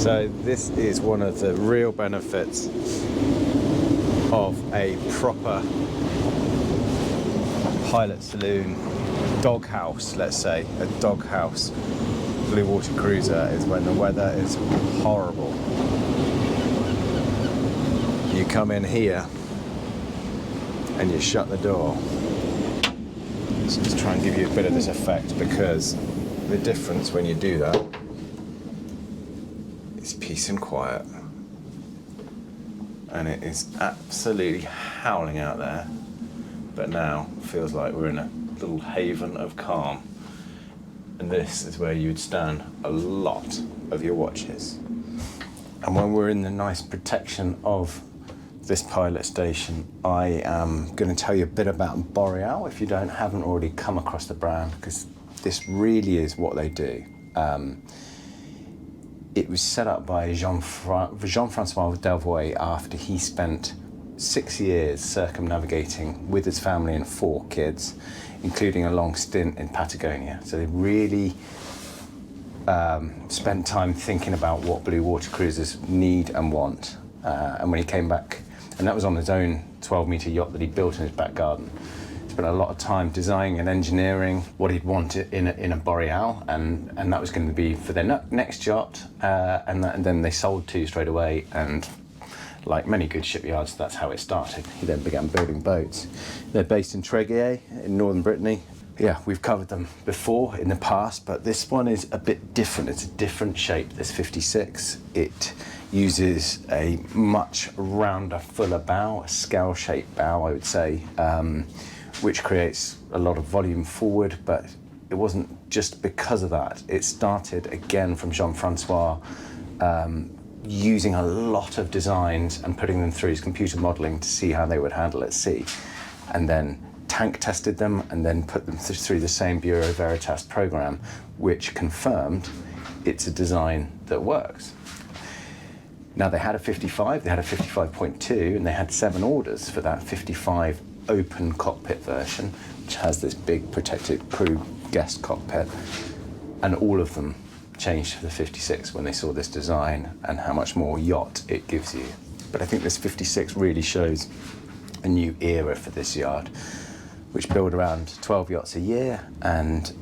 So this is one of the real benefits of a proper pilot saloon doghouse, let's say, a doghouse blue water cruiser, is when the weather is horrible. You come in here and you shut the door. So let's try and give you a bit of this effect, because the difference when you do that is peace and quiet. And it is absolutely howling out there, but now feels like we're in a little haven of calm. And this is where you would stand a lot of your watches. And when we're in the nice protection of this pilot station, I am going to tell you a bit about Boreal, if you haven't already come across the brand, because this really is what they do. It was set up by Jean-Francois Delvoye after he spent 6 years circumnavigating with his family and 4 kids, including a long stint in Patagonia. So they really spent time thinking about what blue water cruisers need and want. And when he came back, and that was on his own 12-meter yacht that he built in his back garden, spent a lot of time designing and engineering what he'd want in a Boreal, and that was going to be for their next yacht, and then they sold 2 straight away, and like many good shipyards, that's how it started. He then began building boats. They're based in Tréguier in northern Brittany. Yeah, we've covered them before in the past, but this one is a bit different. It's a different shape, this 56. It uses a much rounder, fuller bow, a scale-shaped bow, I would say, which creates a lot of volume forward, but it wasn't just because of that. It started again from Jean-Francois, using a lot of designs and putting them through his computer modeling to see how they would handle at sea, and then tank tested them and then put them through the same Bureau Veritas program, which confirmed it's a design that works. Now, they had a 55, they had a 55.2, and they had 7 orders for that 55 open cockpit version, which has this big protected crew guest cockpit, and all of them changed to the 56 when they saw this design and how much more yacht it gives you. But I think this 56 really shows a new era for this yard, which build around 12 yachts a year, and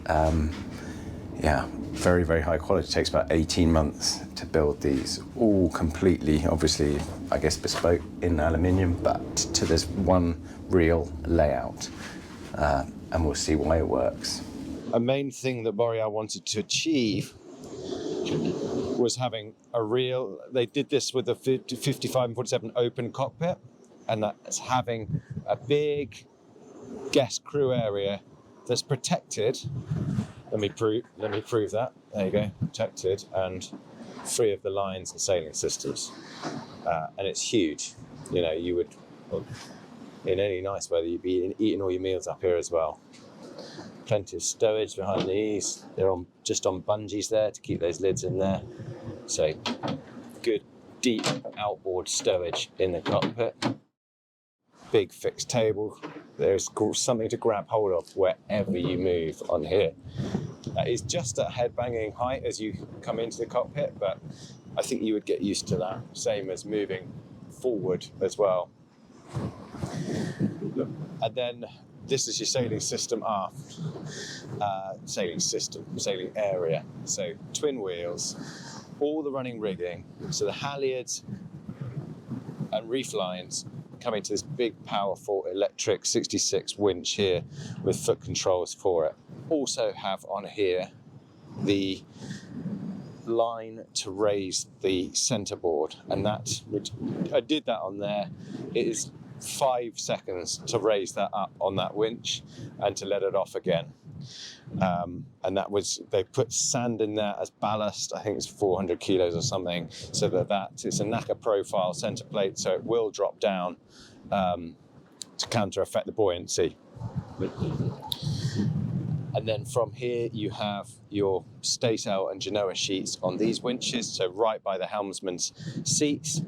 yeah, very, very high quality. It takes about 18 months to build these, all completely, obviously, I guess, bespoke in aluminium, but to this one real layout, and we'll see why it works. A main thing that Boreal wanted to achieve was having a real, they did this with the 55 and 47 open cockpit, and that's having a big guest crew area that's protected. Let me prove that. There you go, protected and free of the lines and sailing systems. And it's huge. You know, you would, in any nice weather, you'd be eating all your meals up here as well. Plenty of stowage behind these. They're just on bungees there to keep those lids in there. So good deep outboard stowage in the cockpit. Big fixed table. There's something to grab hold of wherever you move on here. That is just at head banging height as you come into the cockpit, but I think you would get used to that. Same as moving forward as well. And then this is your sailing system aft. Sailing area. So twin wheels, all the running rigging. So the halyards and reef lines coming to this big, powerful electric 66 winch here with foot controls for it. Also have on here the line to raise the centreboard, and that, which I did that on there. It is 5 seconds to raise that up on that winch and to let it off again. And that was, they put sand in there as ballast. I think it's 400 kilos or something, so that it's a Naka profile center plate, so it will drop down to counter effect the buoyancy. And then from here you have your staysail and genoa sheets on these winches, so right by the helmsman's seats,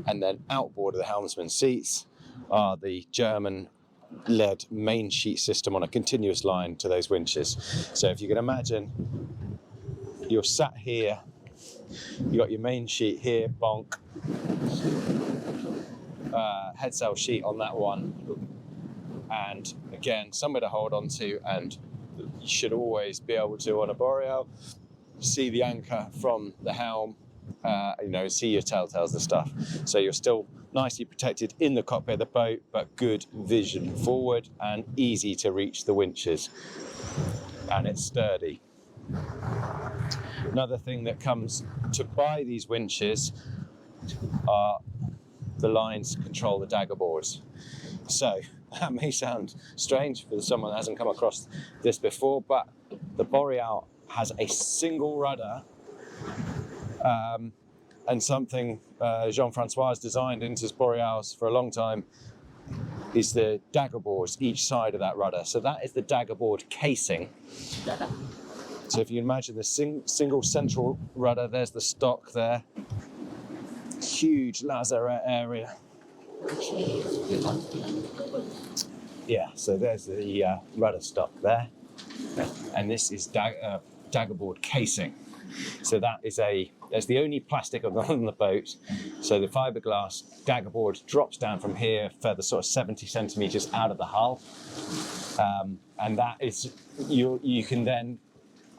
and then outboard of the helmsman's seats are the German-led main sheet system on a continuous line to those winches. So if you can imagine, you're sat here You got your main sheet here, bonk. Head sail sheet on that one. And again, somewhere to hold on to, and you should always be able to, on a Boreal, see the anchor from the helm, see your telltales and stuff. So you're still nicely protected in the cockpit of the boat, but good vision forward and easy to reach the winches. And it's sturdy. Another thing that comes to buy these winches are the lines control the dagger boards. So that may sound strange for someone that hasn't come across this before, but the Boreal has a single rudder, and something Jean-Francois has designed into his Boreals for a long time is the dagger boards each side of that rudder. So that is the dagger board casing. So if you imagine the single central rudder, there's the stock there. Huge lazarette area. Yeah, so there's the rudder stock there. And this is dagger board casing. So that's the only plastic on the boat. So the fiberglass dagger board drops down from here further sort of 70 centimeters out of the hull. And that is, you can then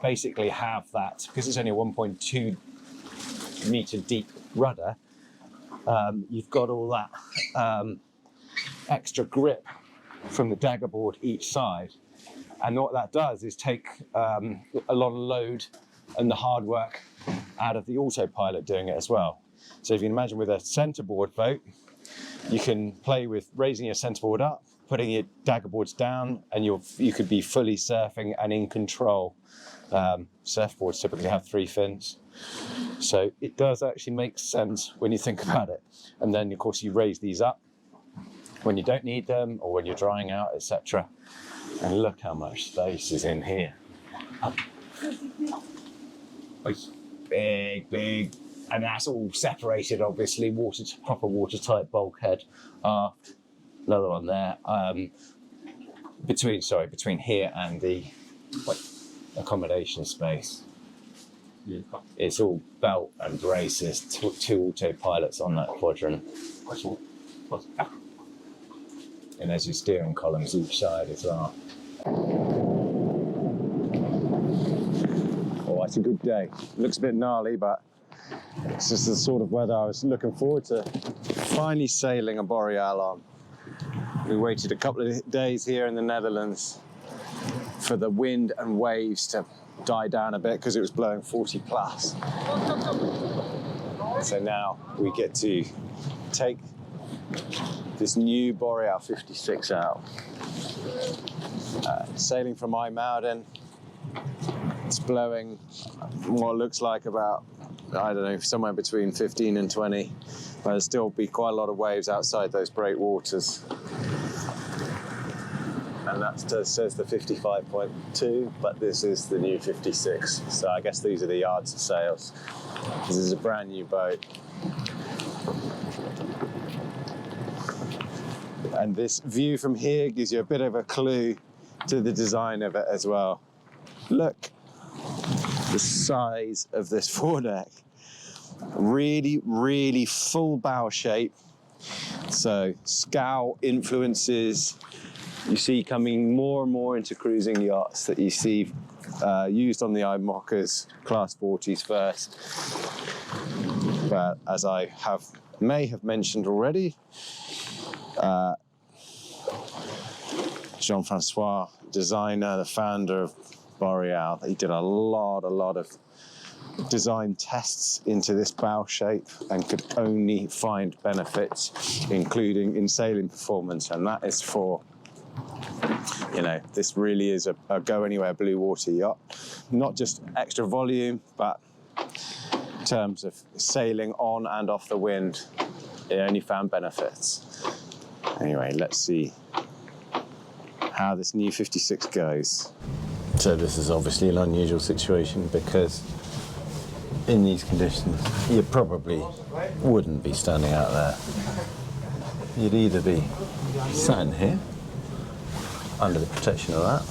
basically have that, because it's only a 1.2 meter deep rudder, you've got all that extra grip from the dagger board each side. And what that does is take a lot of load and the hard work out of the autopilot doing it as well. So if you can imagine with a centreboard boat, you can play with raising your centreboard up, putting your dagger boards down, and you could be fully surfing and in control. Surfboards typically have 3 fins. So it does actually make sense when you think about it. And then of course you raise these up when you don't need them or when you're drying out, etc. And look how much space is in here. Big. And that's all separated, obviously, proper watertight bulkhead aft. Another one there. Between here and the accommodation space. Yeah. It's all belt and braces, 2 autopilots on that quadrant. And there's your steering columns each side as well. Oh, it's a good day. Looks a bit gnarly, but it's just the sort of weather I was looking forward to finally sailing a Boreal on. We waited a couple of days here in the Netherlands for the wind and waves to die down a bit because it was blowing 40 plus. So now we get to take this new Boreal 56 out. Sailing from IJmuiden. It's blowing what looks like about, I don't know, somewhere between 15 and 20. But there'll still be quite a lot of waves outside those breakwaters. And that says the 55.2, but this is the new 56. So I guess these are the yards and sails. This is a brand new boat. And this view from here gives you a bit of a clue to the design of it as well. Look, the size of this foredeck. Really, really full bow shape. So scow influences you see coming more and more into cruising yachts that you see used on the IMOCAs, Class 40s first. But as I may have mentioned already, Jean-Francois, designer, the founder of Boreal, he did a lot of design tests into this bow shape and could only find benefits, including in sailing performance, and that is for, this really is a go-anywhere blue water yacht. Not just extra volume, but in terms of sailing on and off the wind, it only found benefits. Anyway, let's see how this new 56 goes. So this is obviously an unusual situation because in these conditions, you probably wouldn't be standing out there. You'd either be sat in here, under the protection of that,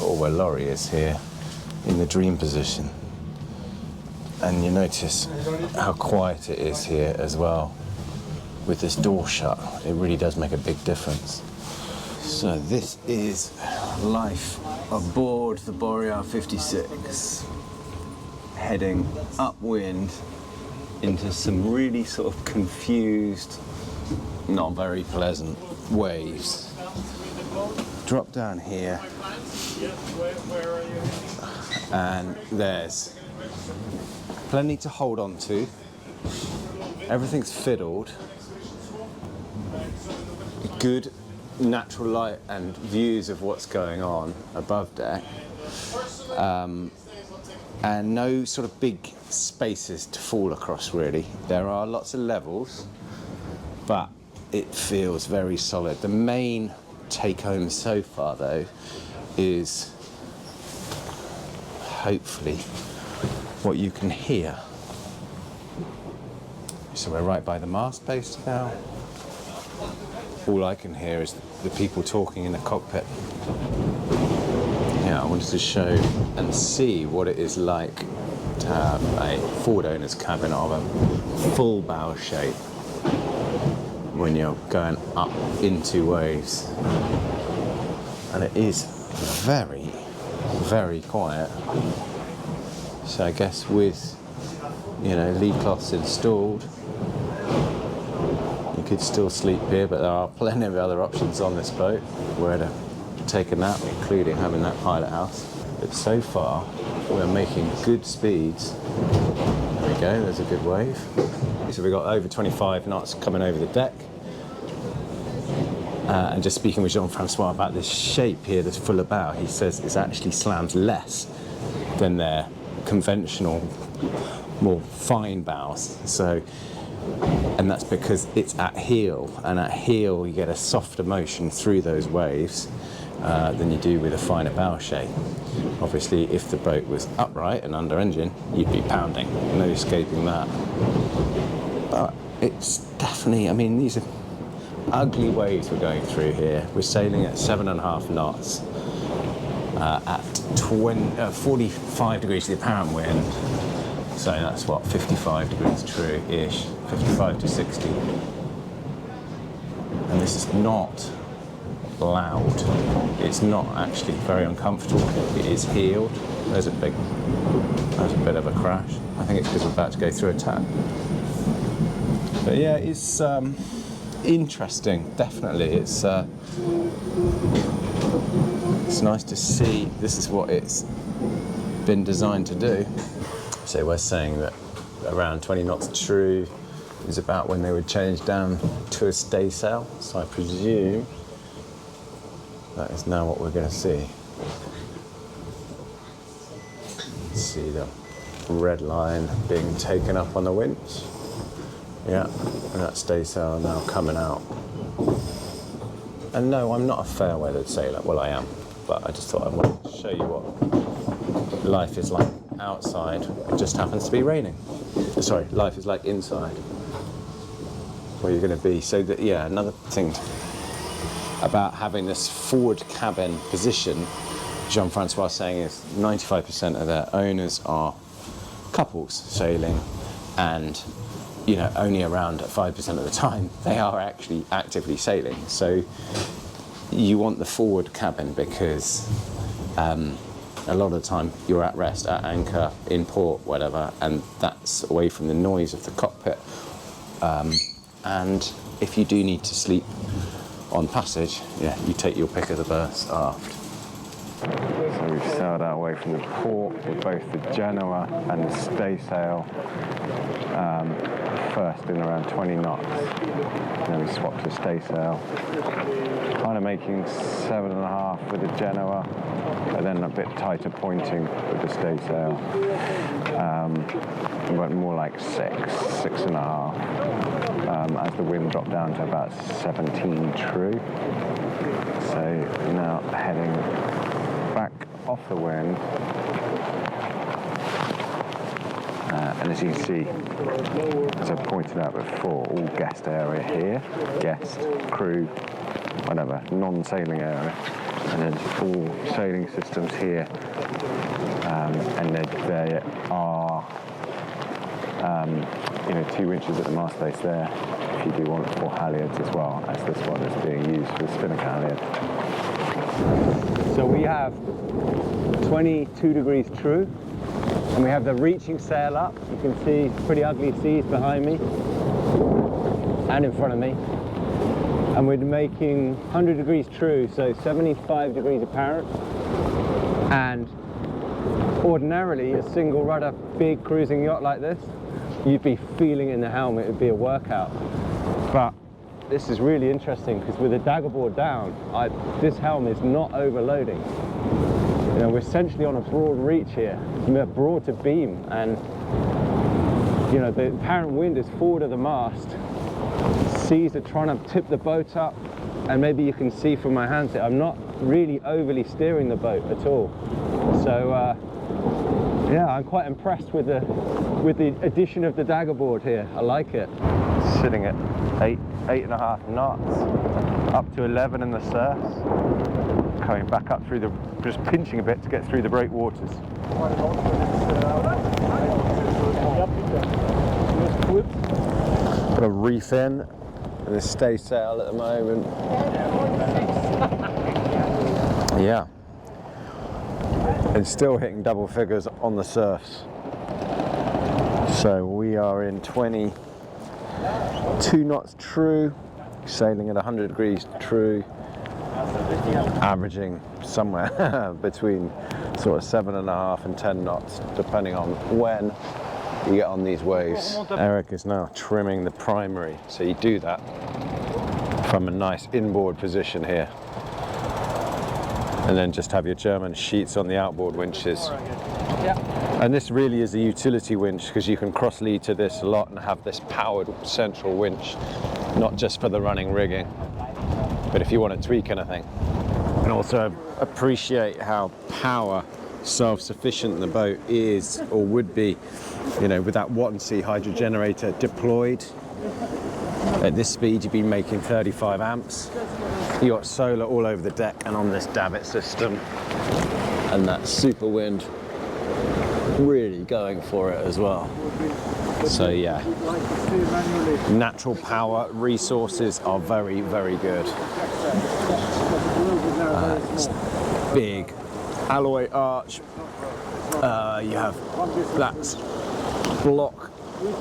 or where Laurie is here, in the dream position. And you notice how quiet it is here as well. With this door shut, it really does make a big difference. So this is life aboard the Boreal 56, heading upwind into some really sort of confused, not very pleasant waves. Drop down here, and there's plenty to hold on to. Everything's fiddled. Good natural light and views of what's going on above deck, and no sort of big spaces to fall across really. There are lots of levels, but it feels very solid. The main take home so far though is hopefully what you can hear. So we're right by the mast base now. All I can hear is the people talking in the cockpit. Yeah, I wanted to show and see what it is like to have a forward owner's cabin of a full bow shape when you're going up into waves. And it is very, very quiet. So I guess with, you know, lead cloths installed, you could still sleep here, but there are plenty of other options on this boat where to take a nap, including having that pilot house. But so far, we're making good speeds. There we go, there's a good wave. So we've got over 25 knots coming over the deck. And just speaking with Jean-Francois about this shape here, this fuller bow, he says it actually slams less than their conventional, more fine bows. So, and that's because it's at heel, and at heel you get a softer motion through those waves than you do with a finer bow shape. Obviously, if the boat was upright and under engine, you'd be pounding, no escaping that. But it's definitely, I mean, these are ugly waves we're going through here. We're sailing at 7.5 knots at 45 degrees to the apparent wind. So that's what, 55 degrees true-ish, 55 to 60. And this is not loud. It's not actually very uncomfortable. It is heeled. There's a bit of a crash. I think it's because we're about to go through a tap. But yeah, it's interesting, definitely. It's nice to see this is what it's been designed to do. So we're saying that around 20 knots true is about when they would change down to a stay sail. So I presume that is now what we're going to see. See the red line being taken up on the winch. Yeah, and that stay sail now coming out. And no, I'm not a fair weathered sailor. Well, I am, but I just thought I wanted to show you what life is like outside. It just happens to be raining. Sorry, life is like inside, where you're going to be. So that, yeah, another thing about having this forward cabin position, Jean-Francois saying is 95% of their owners are couples sailing, and you know, only around 5% of the time they are actually actively sailing. So you want the forward cabin because a lot of the time you're at rest, at anchor, in port, whatever, and that's away from the noise of the cockpit. And if you do need to sleep on passage, yeah, you take your pick of the berths aft. So we've sailed our way from the port with both the Genoa and the staysail. First in around 20 knots, then we swapped to staysail. Kind of making 7.5 with the Genoa, but then a bit tighter pointing with the staysail. But more like 6.5, as the wind dropped down to about 17 true. So now heading back off the wind. And as you can see, as I pointed out before, all guest area here, guest, crew, whatever, non-sailing area, and then all sailing systems here, and there are you know, 2 winches at the mast base there, if you do want 4 halyards as well, as this one is being used for the spinnaker halyard. So we have 22 degrees true, and we have the reaching sail up. You can see pretty ugly seas behind me and in front of me. And we're making 100 degrees true, so 75 degrees apparent. And ordinarily, a single rudder, big cruising yacht like this, you'd be feeling in the helm, it would be a workout. But this is really interesting because with the daggerboard down, this helm is not overloading. You know, we're essentially on a broad reach here. We're broad to beam, and you know, the apparent wind is forward of the mast. Seas are trying to tip the boat up, and maybe you can see from my hands here, I'm not really overly steering the boat at all. So yeah, I'm quite impressed with the addition of the daggerboard here. I like it. Sitting at 8.5 knots, up to 11 in the surfs. Coming back up through just pinching a bit to get through the breakwaters. Got a reef in, and a stay sail at the moment. Yeah. And still hitting double figures on the surfs. So we are in 22 knots true, sailing at 100 degrees true, averaging somewhere between sort of 7.5 and 10 knots, depending on when you get on these waves. Eric is now trimming the primary, so you do that from a nice inboard position here. And then just have your German sheets on the outboard winches. And this really is a utility winch because you can cross lead to this a lot and have this powered central winch, not just for the running rigging, but if you want to tweak anything. And also appreciate how power self-sufficient the boat is or would be, you know, with that Wattensee hydro generator deployed. At this speed you'd be making 35 amps. You got solar all over the deck and on this davit system, and that super wind really going for it as well. So yeah, natural power resources are very, very good. It's big alloy arch. You have that block,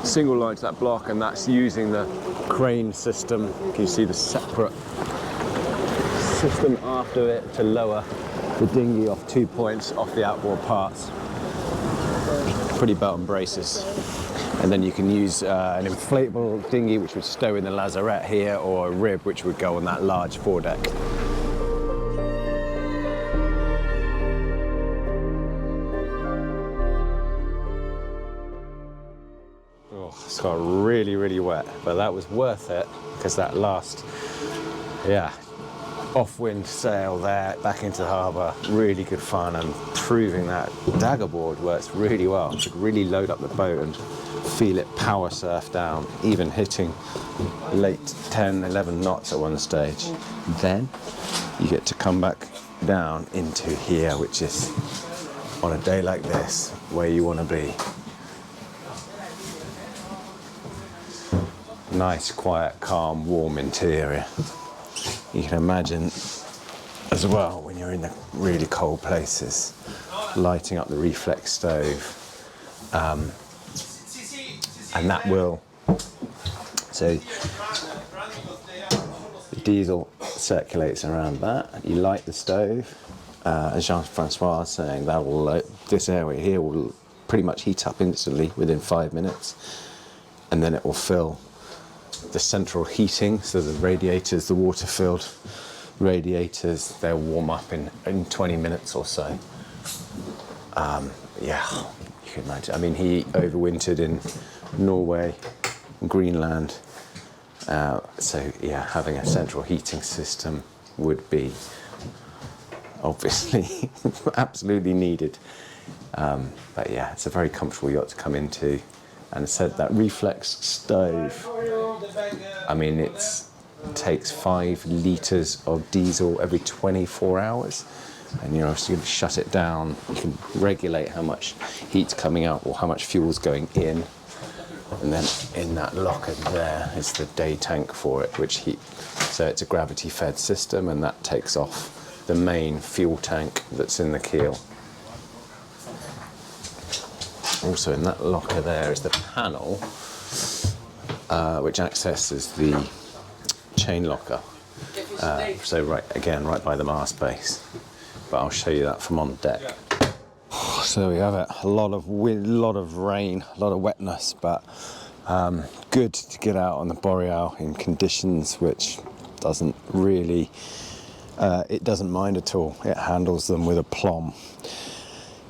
single line to that block, and that's using the crane system. Can you see the separate system after it to lower the dinghy off 2 points off the outboard parts? Pretty belt and braces. And then you can use an inflatable dinghy which would stow in the lazarette here, or a rib which would go on that large foredeck. Oh, it's got really, really wet, but that was worth it because that last, yeah, off-wind sail there back into the harbour, really good fun, and proving that daggerboard works really well. You could really load up the boat and feel it power surf down, even hitting late 10, 11 knots at one stage. Then you get to come back down into here, which is on a day like this where you want to be. Nice, quiet, calm, warm interior. You can imagine as well when you're in the really cold places, lighting up the reflex stove, and that will, so the diesel circulates around that. You light the stove, as Jean-Francois was saying, that will, this area here will pretty much heat up instantly within 5 minutes, and then it will fill the central heating, so the radiators, the water-filled radiators, they'll warm up in 20 minutes or so. Yeah, you can imagine. I mean, he overwintered in Norway, Greenland, so yeah, having a central heating system would be obviously absolutely needed. But yeah, it's a very comfortable yacht to come into. And it said that reflex stove, I mean, it takes 5 litres of diesel every 24 hours. And you know, so you shut it down, you can regulate how much heat's coming out or how much fuel's going in. And then in that locker there is the day tank for it, so it's a gravity fed system, and that takes off the main fuel tank that's in the keel. Also in that locker there is the panel, which accesses the chain locker. So right by the mast base. But I'll show you that from on deck. So there we have it. A lot of wind, a lot of rain, a lot of wetness, but good to get out on the Boreal in conditions which doesn't really, it doesn't mind at all. It handles them with aplomb.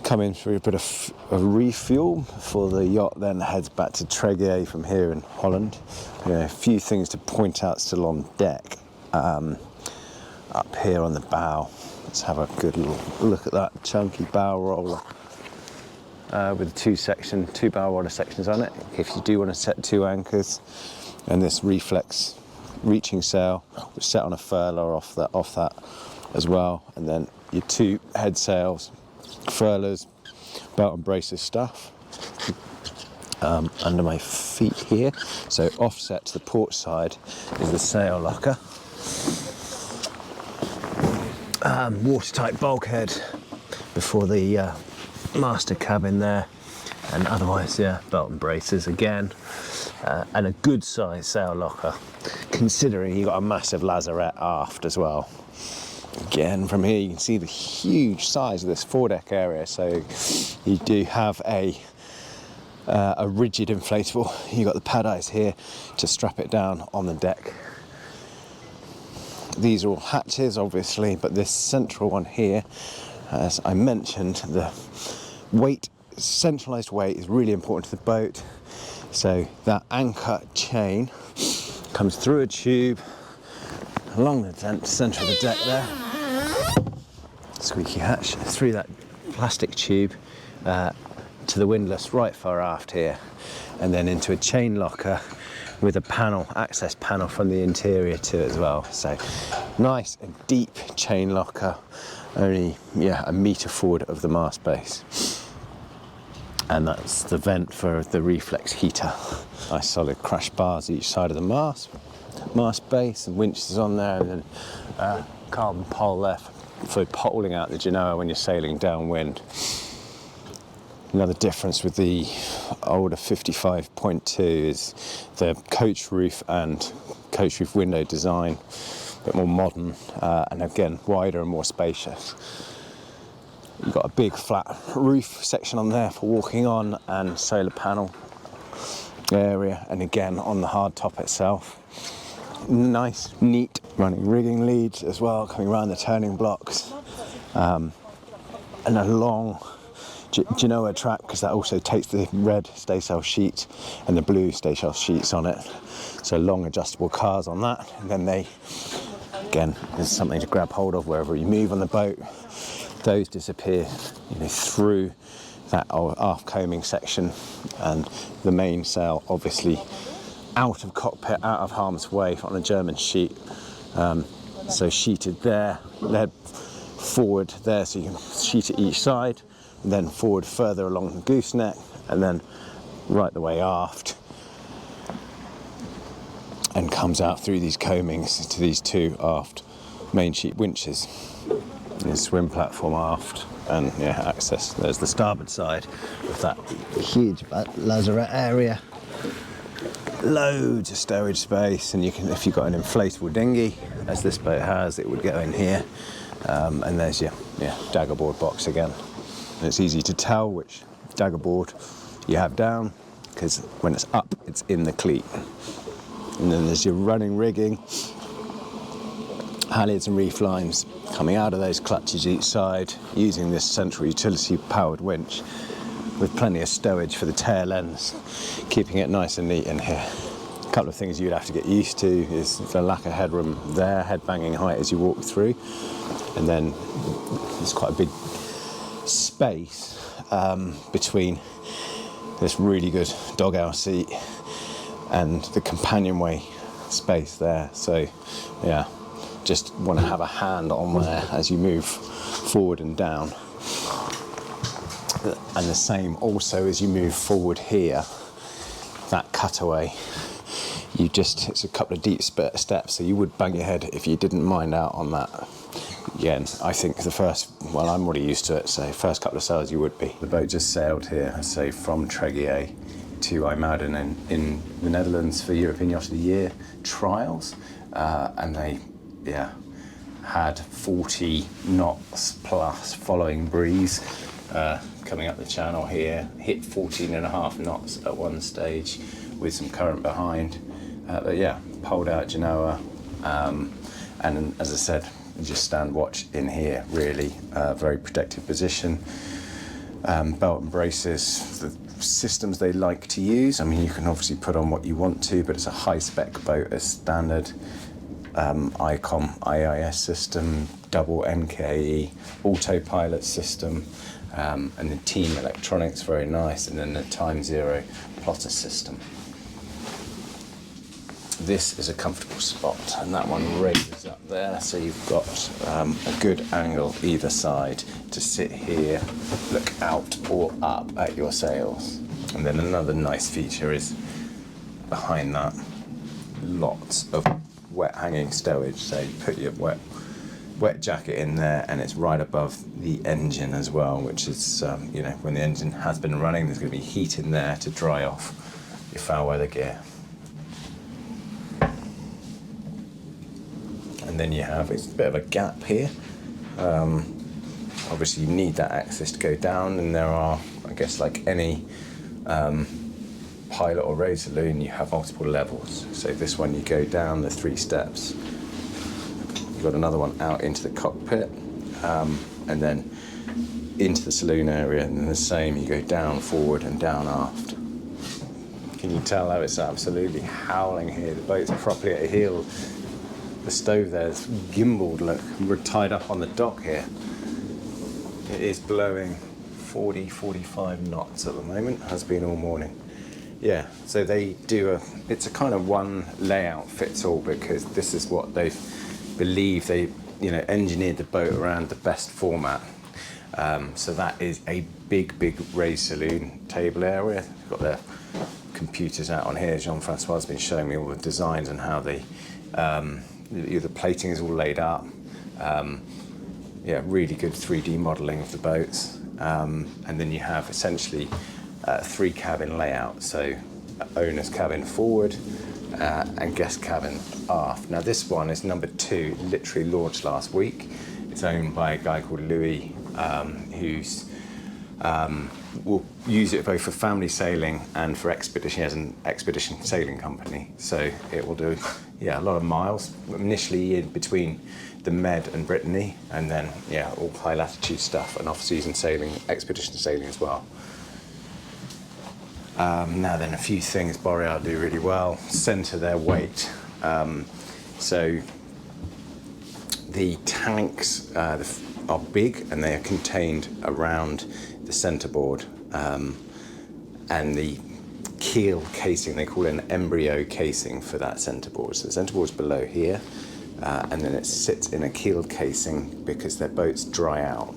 Come in through a bit of a refuel before the yacht then heads back to Tregear from here in Holland. A few things to point out still on deck. Up here on the bow, let's have a good look at that chunky bow roller. With two bow roller sections on it, if you do want to set 2 anchors, and this reflex reaching sail, which set on a furler off that as well, and then your 2 head sails, furlers, belt and braces stuff under my feet here. So offset to the port side is the sail locker. Watertight bulkhead before the master cabin there, and otherwise belt and braces again, and a good size sail locker considering you got a massive lazarette aft as well. Again, from here you can see the huge size of this foredeck area, so you do have a rigid inflatable. You got the pad eyes here to strap it down on the deck. These are all hatches obviously, but this central one here, as I mentioned, the weight, centralized weight is really important to the boat. So that anchor chain comes through a tube along the centre of the deck there, squeaky hatch, through that plastic tube to the windlass right far aft here, and then into a chain locker with a panel, access panel from the interior to it as well. So nice and deep chain locker, only a metre forward of the mast base. And that's the vent for the reflex heater. Nice solid crash bars each side of the mast base, and winches on there, and then carbon pole there for poling out the Genoa when you're sailing downwind. Another difference with the older 55.2 is the coach roof and coach roof window design, a bit more modern, and again wider and more spacious. You've got a big flat roof section on there for walking on, and solar panel area, and again on the hard top itself. Nice, neat running rigging leads as well, coming around the turning blocks, and a long Genoa track, because that also takes the red staysail sheet and the blue staysail sheets on it. So long adjustable cars on that, and then they, again, there's something to grab hold of wherever you move on the boat. Those disappear, through that aft coaming section, and the mainsail obviously out of cockpit, out of harm's way on a German sheet. So sheeted there, led forward there, so you can sheet it each side, and then forward further along the gooseneck, and then right the way aft, and comes out through these coamings to these 2 aft main sheet winches. There's swim platform aft, and access. There's the starboard side with that huge lazarette area. Loads of stowage space, and you can, if you've got an inflatable dinghy, as this boat has, it would go in here. And there's your daggerboard box again. And it's easy to tell which daggerboard you have down, because when it's up, it's in the cleat. And then there's your running rigging, halyards and reef lines coming out of those clutches each side, using this central utility powered winch with plenty of stowage for the tail ends, keeping it nice and neat in here. A couple of things you'd have to get used to is the lack of headroom there, head banging height as you walk through, and then there's quite a big space between this really good doghouse seat and the companionway space there. So just want to have a hand on there as you move forward and down. And the same also as you move forward here, that cutaway, it's a couple of deep steps, so you would bang your head if you didn't mind out on that. Again, I think I'm already used to it, so first couple of sails you would be. The boat just sailed here, so from Treguier to IJmuiden in the Netherlands for European Yacht of the Year trials, and they, had 40 knots plus following breeze coming up the channel here, hit 14.5 knots at one stage with some current behind. But yeah, pulled out Genoa, and as I said, just stand watch in here, really. Very protected position. Belt and braces, the systems they like to use. I mean, you can obviously put on what you want to, but it's a high spec boat as standard. ICOM IIS system, double NKE, autopilot system, and the team electronics, very nice, and then the time zero plotter system. This is a comfortable spot, and that one raises up there, so you've got a good angle either side to sit here, look out or up at your sails. And then another nice feature is behind that, lots of wet hanging stowage, so you put your wet jacket in there, and it's right above the engine as well, which is, when the engine has been running, there's going to be heat in there to dry off your foul weather gear. And then it's a bit of a gap here. Obviously you need that access to go down, and there are, I guess, like any pilot or raid saloon, you have multiple levels. So this one, you go down the 3 steps. You've got another one out into the cockpit, and then into the saloon area, and then the same, you go down forward and down aft. Can you tell how it's absolutely howling here? The boat's properly at heel. The stove there's gimbaled, look, we're tied up on the dock here. It is blowing 40-45 knots at the moment, has been all morning. Yeah, so they do it's a kind of one layout fits all, because this is what they engineered the boat around the best format. So that is a big raised saloon table area. They've got their computers out on here. Jean-Francois has been showing me all the designs and how they the plating is all laid up. Really good 3D modelling of the boats. And then you have essentially 3 cabin layout. So owner's cabin forward and guest cabin aft. Now this one is number 2, literally launched last week. It's owned by a guy called Louis, who's will use it both for family sailing and for expedition. He has an expedition sailing company, so it will do a lot of miles. Initially in between the Med and Brittany, and then all high latitude stuff and off-season sailing, expedition sailing as well. Now then, a few things Boreal do really well: centre their weight. So the tanks are big, and they are contained around the centreboard, and the keel casing, they call it an embryo casing for that centreboard. So the centreboard's below here, and then it sits in a keel casing because their boats dry out.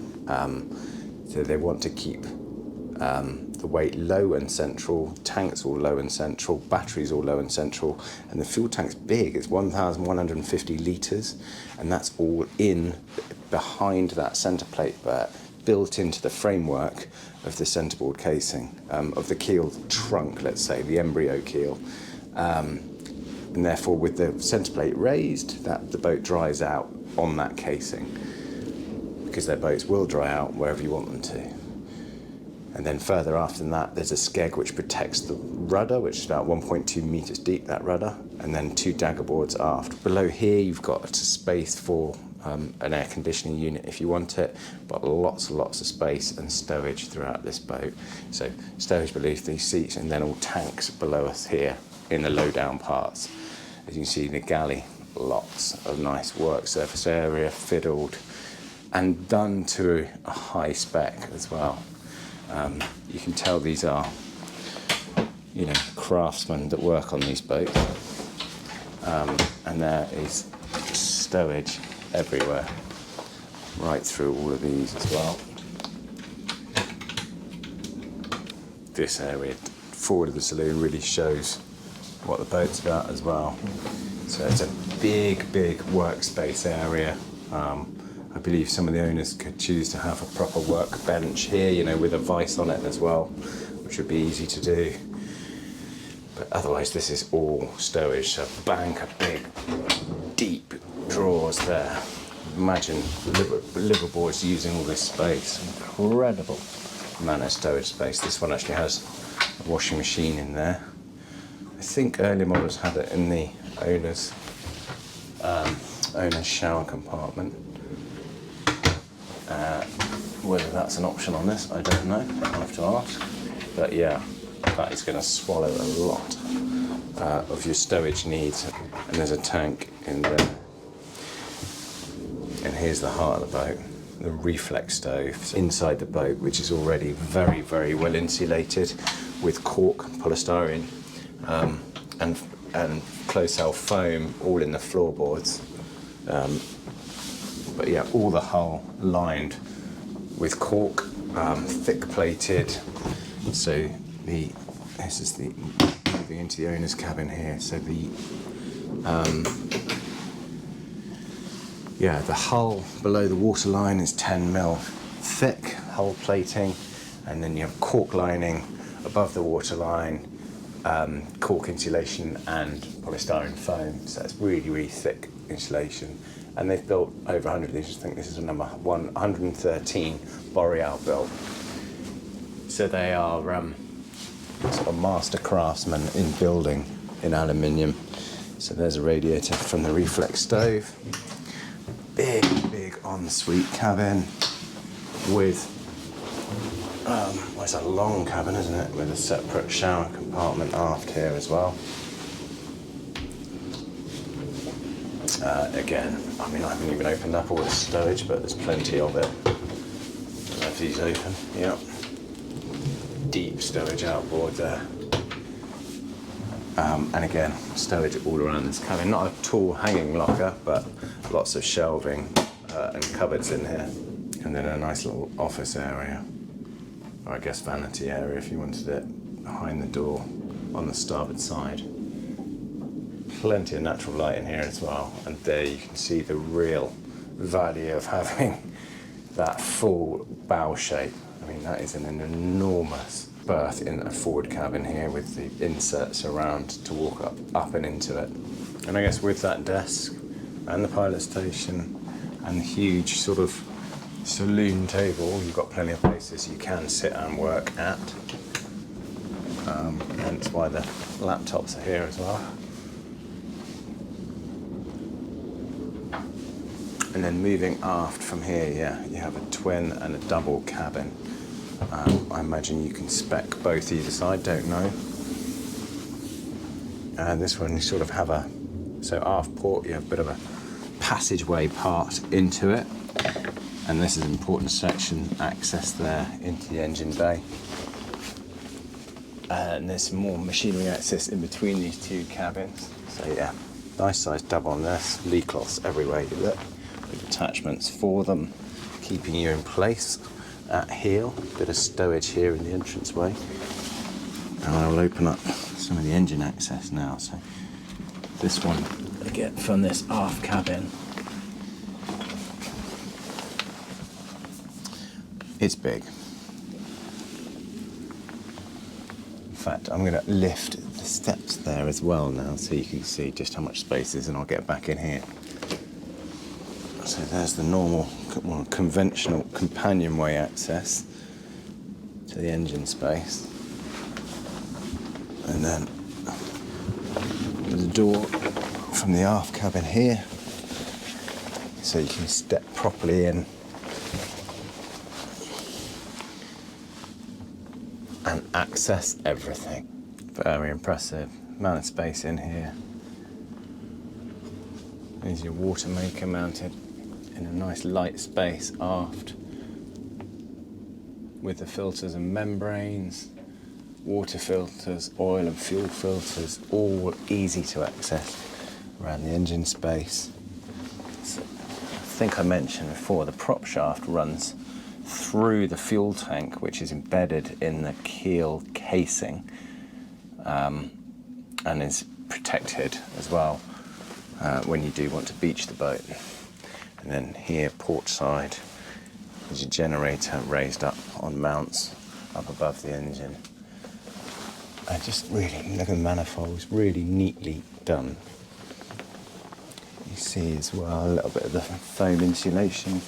So they want to keep the weight low and central, tanks all low and central, batteries all low and central, and the fuel tank's big. It's 1,150 litres, and that's all in behind that centre plate, but built into the framework of the centreboard casing, of the keel trunk, let's say, the embryo keel. And therefore, with the centre plate raised, the boat dries out on that casing, because their boats will dry out wherever you want them to. And then further aft than that, there's a skeg which protects the rudder, which is about 1.2 metres deep, that rudder, and then 2 daggerboards aft. Below here, you've got a space for an air conditioning unit if you want it, but lots and lots of space and stowage throughout this boat. So stowage beneath these seats, and then all tanks below us here in the low down parts. As you can see, the galley, lots of nice work surface area, fiddled, and done to a high spec as well. You can tell these are, craftsmen that work on these boats. And there is stowage everywhere, right through all of these as well. This area forward of the saloon really shows what the boat's about as well. So it's a big workspace area. I believe some of the owners could choose to have a proper workbench here, you know, with a vice on it as well, which would be easy to do. But otherwise, this is all stowage. So a bank of big, deep drawers there. Imagine liveaboards using all this space. Incredible amount of stowage space. This one actually has a washing machine in there. I think earlier models had it in the owner's shower compartment. Whether that's an option on this, I don't know. I'll have to ask. But yeah, that is going to swallow a lot of your stowage needs. And there's a tank in there. And here's the heart of the boat, the reflex stove inside the boat, which is already very well insulated with cork, polystyrene, and close-cell foam all in the floorboards. But yeah, all the hull lined with cork, thick plated. So this is the moving into the owner's cabin here. So the hull below the waterline is 10mm thick hull plating, and then you have cork lining above the waterline, cork insulation and polystyrene foam. So it's really thick insulation. And they've built over 100 of these. I think this is a number 113 Boreal built. So they are sort of master craftsmen in building in aluminium. So there's a radiator from the reflex stove. Big ensuite cabin with, well, it's a long cabin, isn't it? With a separate shower compartment aft here as well. Again, I mean, I haven't even opened up all the stowage, but there's plenty of it. Have these open, yep. Deep stowage outboard there. And again, stowage all around this cabin. Not a tall hanging locker, but lots of shelving and cupboards in here. And then a nice little office area, or I guess vanity area if you wanted it, behind the door on the starboard side. Plenty of natural light in here as well, and there you can see the real value of having that full bow shape. I mean, that is an enormous berth in a forward cabin here with the inserts around to walk up and into it. And I guess with that desk and the pilot station and the huge sort of saloon table, you've got plenty of places you can sit and work at. Hence why the laptops are here as well. And then moving aft from here, yeah, you have a twin and a double cabin. I imagine you can spec both either side, don't know. And this one you sort of have so aft port, you have a bit of a passageway part into it. And this is an important section, access there into the engine bay. And there's some more machinery access in between these two cabins. So yeah, nice size double on this, lee cloths everywhere you look. With attachments for them, keeping you in place at heel. Bit of stowage here in the entranceway. And I will open up some of the engine access now. So this one I get from this aft cabin. It's big. In fact, I'm going to lift the steps there as well now so you can see just how much space is, and I'll get back in here. So there's the normal, well, conventional companionway access to the engine space. And then there's a door from the aft cabin here, so you can step properly in and access everything. Very impressive amount of space in here. There's your water maker mounted in a nice light space aft with the filters and membranes, water filters, oil and fuel filters, all easy to access around the engine space. So, I think I mentioned before, the prop shaft runs through the fuel tank, which is embedded in the keel casing. and is protected as well when you do want to beach the boat. And then here, port side, is your generator raised up on mounts up above the engine. And just really, look at the manifolds, really neatly done. You see as well a little bit of the foam insulation,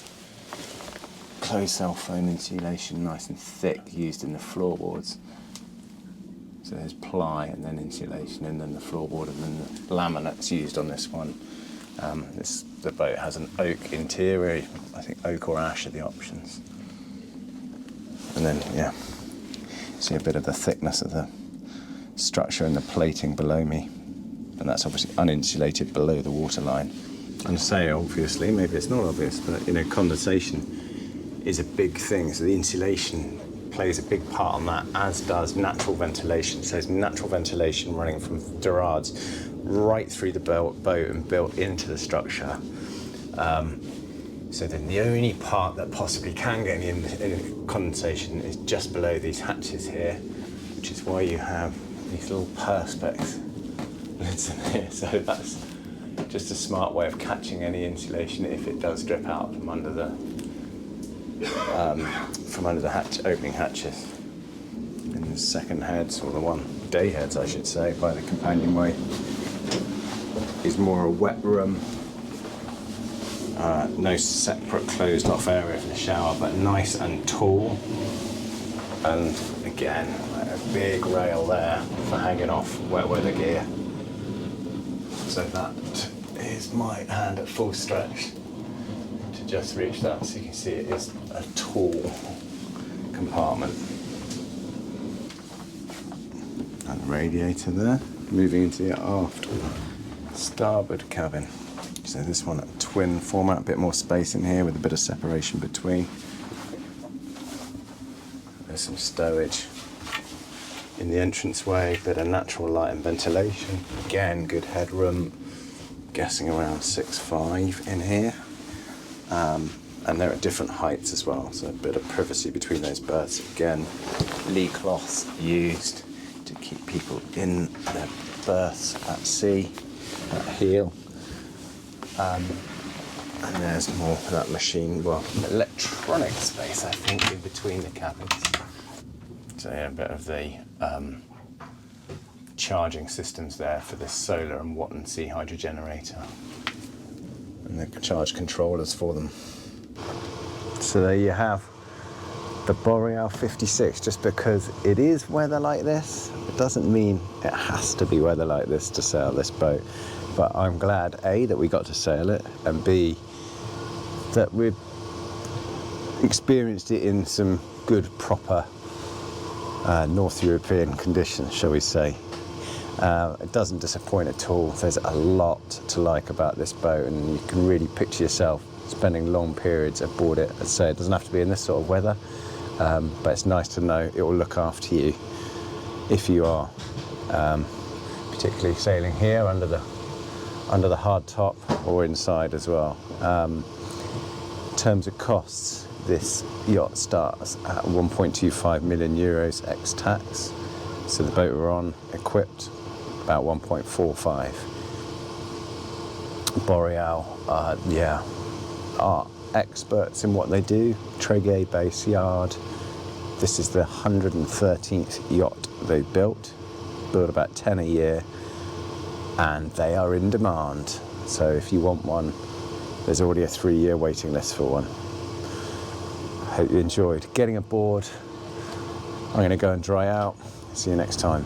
closed cell foam insulation, nice and thick, used in the floorboards. So there's ply and then insulation and then the floorboard and then the laminate's used on this one. The boat has an oak interior, I think oak or ash are the options. And then, yeah, see a bit of the thickness of the structure and the plating below me. And that's obviously uninsulated below the waterline. And say, obviously, maybe it's not obvious, but, you know, condensation is a big thing. So the insulation plays a big part on that, as does natural ventilation. So there's natural ventilation running from Dorades right through the boat and built into the structure. So then the only part that possibly can get any condensation is just below these hatches here, which is why you have these little perspex lids in here. So that's just a smart way of catching any insulation if it does drip out from under the opening hatches. And the second heads, or the day heads I should say, by the companionway, is more a wet room. No separate closed off area for the shower, but nice and tall. And again, a big rail there for hanging off wet weather gear. So that is my hand at full stretch to just reach that. So you can see it is a tall compartment. And the radiator there. Moving into the aft starboard cabin. So this one, a twin format, a bit more space in here with a bit of separation between. There's some stowage in the entranceway, bit of natural light and ventilation. Again, good headroom, guessing around 6'5" in here. And they're at different heights as well, so a bit of privacy between those berths. Again, lee cloths used to keep people in their berths at sea, at heel. And there's more of that electronic space, I think, in between the cabins. So yeah, a bit of the charging systems there for the solar and watt and sea hydro generator. And the charge controllers for them. So there you have the Boreal 56. Just because it is weather like this, it doesn't mean it has to be weather like this to sail this boat. But I'm glad, A, that we got to sail it, and B, that we've experienced it in some good, proper North European conditions, shall we say. It doesn't disappoint at all. There's a lot to like about this boat, and you can really picture yourself spending long periods aboard it. As I say, it doesn't have to be in this sort of weather, but it's nice to know it will look after you if you are particularly sailing here under the hard top or inside as well. In terms of costs, this yacht starts at 1.25 million euros ex-tax. So the boat we're on, equipped, about 1.45. Boreal, are experts in what they do. Tréguier base yard. This is the 113th yacht they've built about 10 a year, and they are in demand. So if you want one, there's already a 3-year waiting list for one. Hope you enjoyed getting aboard. I'm going to go and dry out. See you next time.